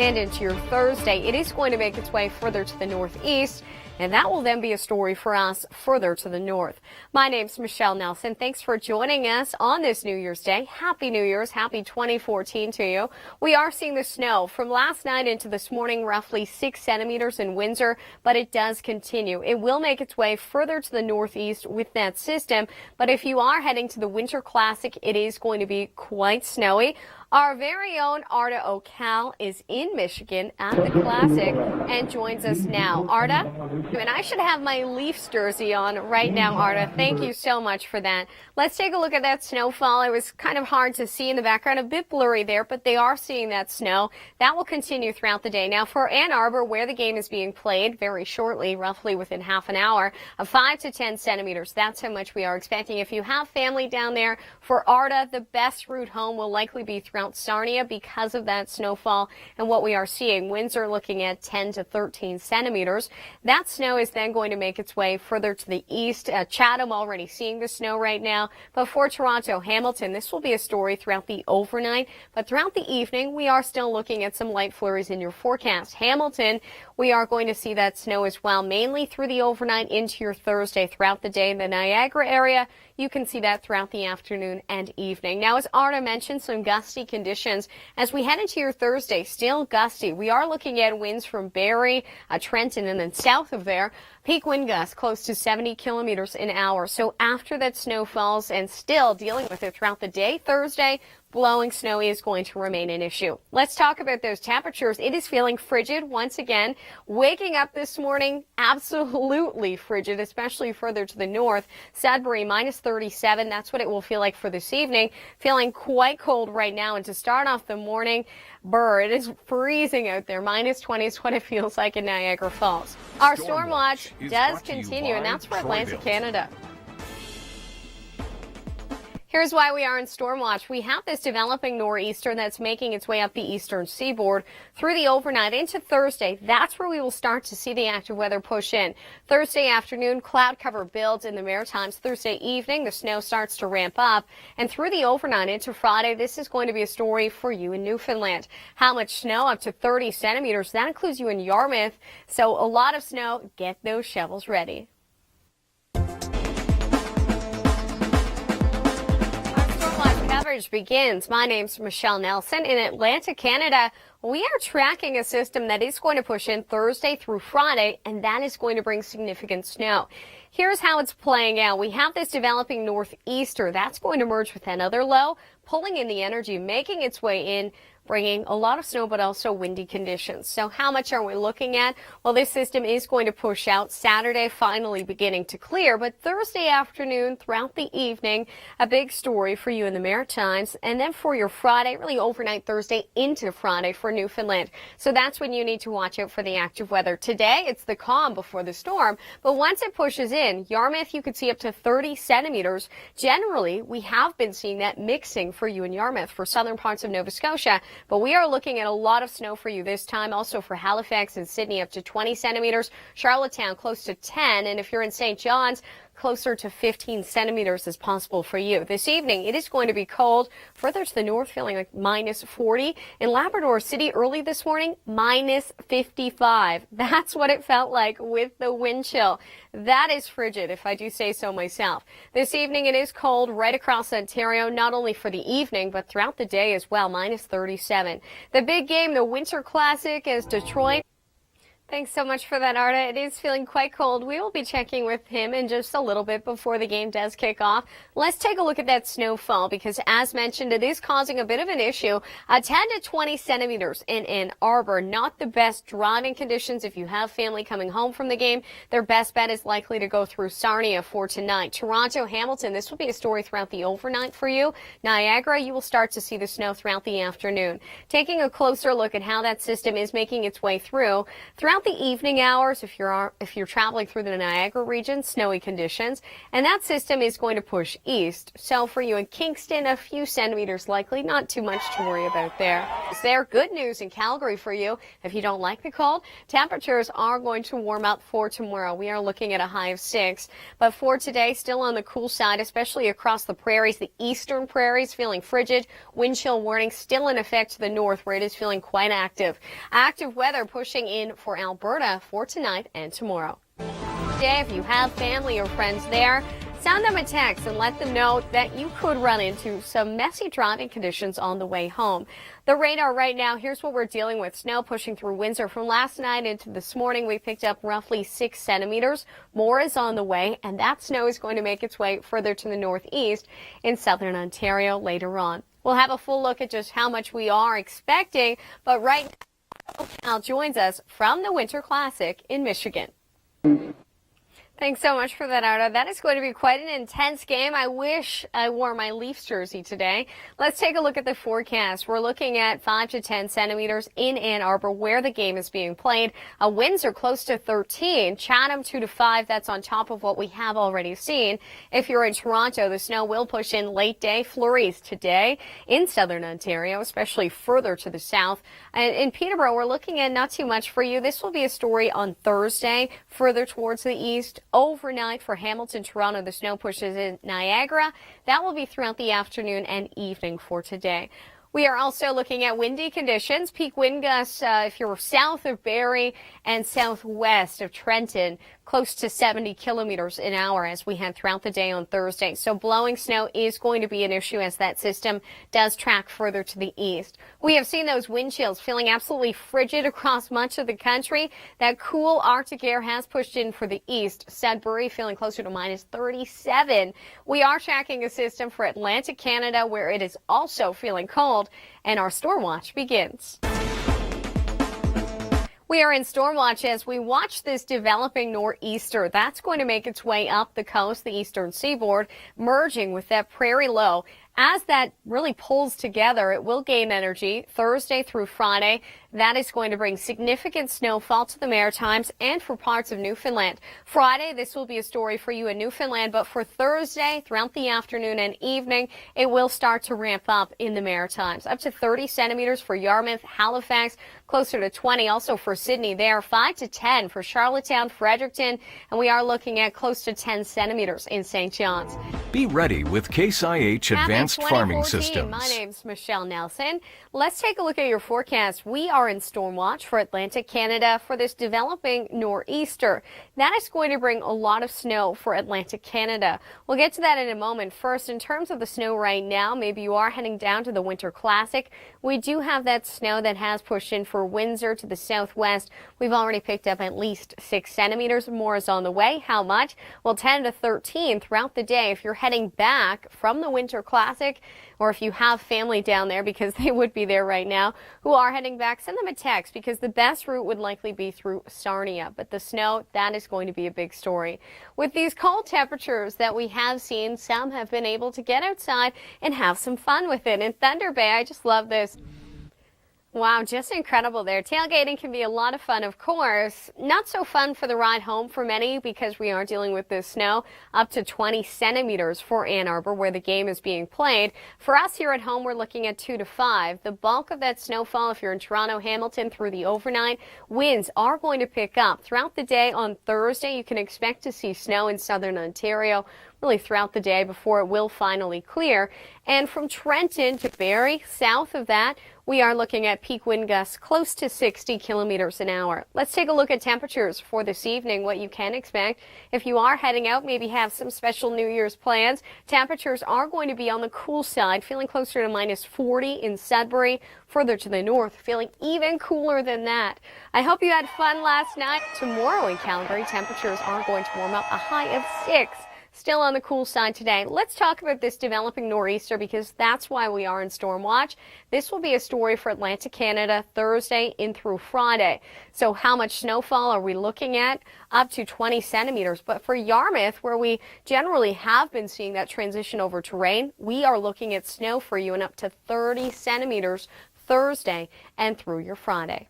and into your Thursday. It is going to make its way further to the northeast, and that will then be a story for us further to the north. My name's Michelle Nelson. Thanks for joining us on this New Year's Day. Happy New Year's. Happy 2014 to you. We are seeing the snow from last night into this morning, roughly 6 centimeters in Windsor, but it does continue. It will make its way further to the northeast with that system, but if you are heading to the Winter Classic, it is going to be quite snowy. Our very own Arda O'Cal is in Michigan at the Classic and joins us now. Arda, and I should have my Leafs jersey on right now, Arda. Thank you so much for that. Let's take a look at that snowfall. It was kind of hard to see in the background, a bit blurry there, but they are seeing that snow. That will continue throughout the day. Now for Ann Arbor, where the game is being played very shortly, roughly within half an hour, 5 to 10 centimeters. That's how much we are expecting. If you have family down there, for Arda, the best route home will likely be through Sarnia because of that snowfall and what we are seeing. Windsor looking at 10 to 13 centimeters. That snow is then going to make its way further to the east. Chatham already seeing the snow right now. But for Toronto, Hamilton, this will be a story throughout the overnight. But throughout the evening, we are still looking at some light flurries in your forecast. Hamilton, we are going to see that snow as well, mainly through the overnight into your Thursday. Throughout the day in the Niagara area, you can see that throughout the afternoon and evening. Now, as Arda mentioned, some gusty conditions as we head into your Thursday. Still gusty. We are looking at winds from Barrie, Trenton, and then south of there. Peak wind gusts close to 70 kilometers an hour. So after that snow falls and still dealing with it throughout the day, Thursday, blowing snow is going to remain an issue. Let's talk about those temperatures. It is feeling frigid once again. Waking up this morning, absolutely frigid, especially further to the north. Sudbury, minus 37. That's what it will feel like for this evening. Feeling quite cold right now. And to start off the morning, it is freezing out there. Minus 20 is what it feels like in Niagara Falls. Our storm watch does continue, and that's for Atlantic Canada. Here's why we are in storm watch. We have this developing nor'easter that's making its way up the eastern seaboard through the overnight into Thursday. That's where we will start to see the active weather push in. Thursday afternoon, cloud cover builds in the Maritimes. Thursday evening, the snow starts to ramp up. And through the overnight into Friday, this is going to be a story for you in Newfoundland. How much snow? Up to 30 centimeters. That includes you in Yarmouth. So a lot of snow. Get those shovels ready. Coverage begins. My name's Michelle Nelson. In Atlantic Canada, we are tracking a system that is going to push in Thursday through Friday, and that is going to bring significant snow. Here's how it's playing out. We have this developing northeaster. That's going to merge with another low, pulling in the energy, making its way in, bringing a lot of snow, but also windy conditions. So how much are we looking at? Well, this system is going to push out Saturday, finally beginning to clear, but Thursday afternoon throughout the evening, a big story for you in the Maritimes. And then for your Friday, really overnight Thursday into Friday for Newfoundland. So that's when you need to watch out for the active weather. Today, it's the calm before the storm, but once it pushes in, Yarmouth, you could see up to 30 centimeters. Generally, we have been seeing that mixing for you in Yarmouth for southern parts of Nova Scotia. But we are looking at a lot of snow for you this time. Also for Halifax and Sydney, up to 20 centimeters. Charlottetown, close to 10. And if you're in St. John's, closer to 15 centimeters is possible for you. This evening, it is going to be cold. Further to the north, feeling like minus 40. In Labrador City early this morning, minus 55. That's what it felt like with the wind chill. That is frigid, if I do say so myself. This evening, it is cold right across Ontario, not only for the evening, but throughout the day as well, minus 37. The big game, the Winter Classic, is Detroit. Thanks so much for that, Arda. It is feeling quite cold. We will be checking with him in just a little bit before the game does kick off. Let's take a look at that snowfall because, as mentioned, it is causing a bit of an issue. 10 to 20 centimeters in Ann Arbor. Not the best driving conditions if you have family coming home from the game. Their best bet is likely to go through Sarnia for tonight. Toronto, Hamilton, this will be a story throughout the overnight for you. Niagara, you will start to see the snow throughout the afternoon. Taking a closer look at how that system is making its way throughout Throughout the evening hours, if you're traveling through the Niagara region, snowy conditions, and that system is going to push east. So for you in Kingston, a few centimeters likely, not too much to worry about there. Is there good news in Calgary for you? If you don't like the cold, temperatures are going to warm up for tomorrow. We are looking at a high of 6, but for today, still on the cool side, especially across the prairies, the eastern prairies feeling frigid. Wind chill warning still in effect to the north, where it is feeling quite active. Active weather pushing in for Alberta for tonight and tomorrow. Today, if you have family or friends there, send them a text and let them know that you could run into some messy driving conditions on the way home. The radar right now, here's what we're dealing with. Snow pushing through Windsor from last night into this morning. We picked up roughly 6 centimeters. More is on the way, and that snow is going to make its way further to the northeast in southern Ontario later on. We'll have a full look at just how much we are expecting, but right now, Al joins us from the Winter Classic in Michigan. Thanks so much for that, Arda. That is going to be quite an intense game. I wish I wore my Leafs jersey today. Let's take a look at the forecast. We're looking at 5 to 10 centimeters in Ann Arbor, where the game is being played. Winds are close to 13. Chatham 2 to 5. That's on top of what we have already seen. If you're in Toronto, the snow will push in late day flurries today in southern Ontario, especially further to the south. And in Peterborough, we're looking at not too much for you. This will be a story on Thursday, further towards the east. Overnight for Hamilton, Toronto, the snow pushes in Niagara. That will be throughout the afternoon and evening for today. We are also looking at windy conditions. Peak wind gusts, if you're south of Barrie and southwest of Trenton, close to 70 kilometers an hour as we head throughout the day on Thursday. So blowing snow is going to be an issue as that system does track further to the east. We have seen those wind chills feeling absolutely frigid across much of the country. That cool Arctic air has pushed in for the east. Sudbury feeling closer to minus 37. We are tracking a system for Atlantic Canada where it is also feeling cold, and our storm watch begins. We are in storm watch as we watch this developing nor'easter. That's going to make its way up the coast, the eastern seaboard, merging with that prairie low. As that really pulls together, it will gain energy Thursday through Friday. That is going to bring significant snowfall to the Maritimes and for parts of Newfoundland. Friday, this will be a story for you in Newfoundland, but for Thursday, throughout the afternoon and evening, it will start to ramp up in the Maritimes. Up to 30 centimeters for Yarmouth, Halifax, closer to 20 also for Sydney there, 5 to 10 for Charlottetown, Fredericton, and we are looking at close to 10 centimeters in St. John's. Be ready with Case IH Advanced Farming Systems. My name's Michelle Nelson. Let's take a look at your forecast. We are in storm watch for Atlantic Canada for this developing nor'easter. That is going to bring a lot of snow for Atlantic Canada. We'll get to that in a moment. First, in terms of the snow right now, maybe you are heading down to the Winter Classic. We do have that snow that has pushed in for Windsor to the southwest. We've already picked up at least 6 centimeters. More is on the way. How much? Well, 10 to 13 throughout the day. If you're heading back from the Winter Classic, or if you have family down there, because they would be there right now, who are heading back, send them a text, because the best route would likely be through Sarnia. But the snow, that is going to be a big story. With these cold temperatures that we have seen, some have been able to get outside and have some fun with it. In Thunder Bay, I just love this. Wow, just incredible there. Tailgating can be a lot of fun, of course. Not so fun for the ride home for many because we are dealing with this snow. Up to 20 centimeters for Ann Arbor where the game is being played. For us here at home, we're looking at 2 to 5. The bulk of that snowfall, if you're in Toronto, Hamilton, through the overnight, winds are going to pick up. Throughout the day on Thursday, you can expect to see snow in southern Ontario really throughout the day before it will finally clear. And from Trenton to Barrie, south of that, we are looking at peak wind gusts close to 60 kilometers an hour. Let's take a look at temperatures for this evening, what you can expect. If you are heading out, maybe have some special New Year's plans, temperatures are going to be on the cool side, feeling closer to minus 40 in Sudbury. Further to the north, feeling even cooler than that. I hope you had fun last night. Tomorrow in Calgary, temperatures are going to warm up, a high of 6. Still on the cool side today. Let's talk about this developing nor'easter because that's why we are in storm watch. This will be a story for Atlantic Canada Thursday in through Friday. So how much snowfall are we looking at? Up to 20 centimeters. But for Yarmouth, where we generally have been seeing that transition over to rain, we are looking at snow for you and up to 30 centimeters Thursday and through your Friday.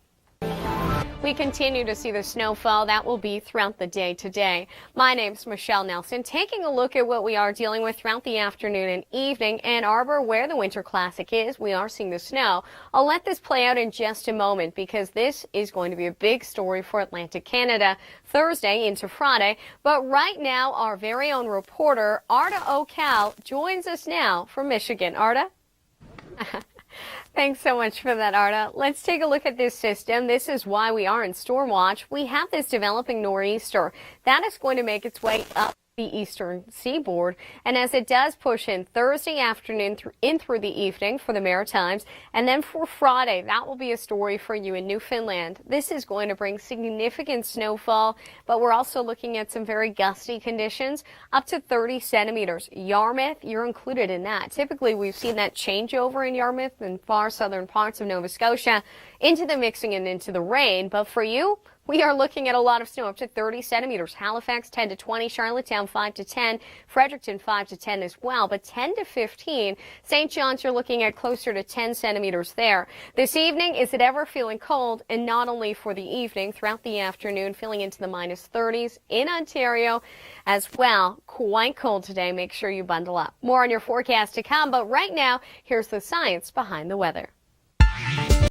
We continue to see the snowfall. That will be throughout the day today. My name's Michelle Nelson. Taking a look at what we are dealing with throughout the afternoon and evening. Ann Arbor, where the Winter Classic is, we are seeing the snow. I'll let this play out in just a moment because this is going to be a big story for Atlantic Canada Thursday into Friday. But right now, our very own reporter, Arda O'Cal, joins us now from Michigan. Arda? Thanks so much for that, Arda. Let's take a look at this system. This is why we are in storm watch. We have this developing nor'easter. That is going to make its way up the eastern seaboard, and as it does push in Thursday afternoon through the evening for the Maritimes, and then for Friday, that will be a story for you in Newfoundland. This is going to bring significant snowfall, but we're also looking at some very gusty conditions, up to 30 centimeters. Yarmouth, you're included in that. Typically, we've seen that changeover in Yarmouth and far southern parts of Nova Scotia into the mixing and into the rain, but for you, we are looking at a lot of snow, up to 30 centimeters. Halifax 10 to 20, Charlottetown 5 to 10, Fredericton 5 to 10 as well, but 10 to 15. St. John's, you're looking at closer to 10 centimeters there. This evening, is it ever feeling cold? And not only for the evening, throughout the afternoon, feeling into the minus 30s in Ontario as well. Quite cold today. Make sure you bundle up. More on your forecast to come, but right now, here's the science behind the weather.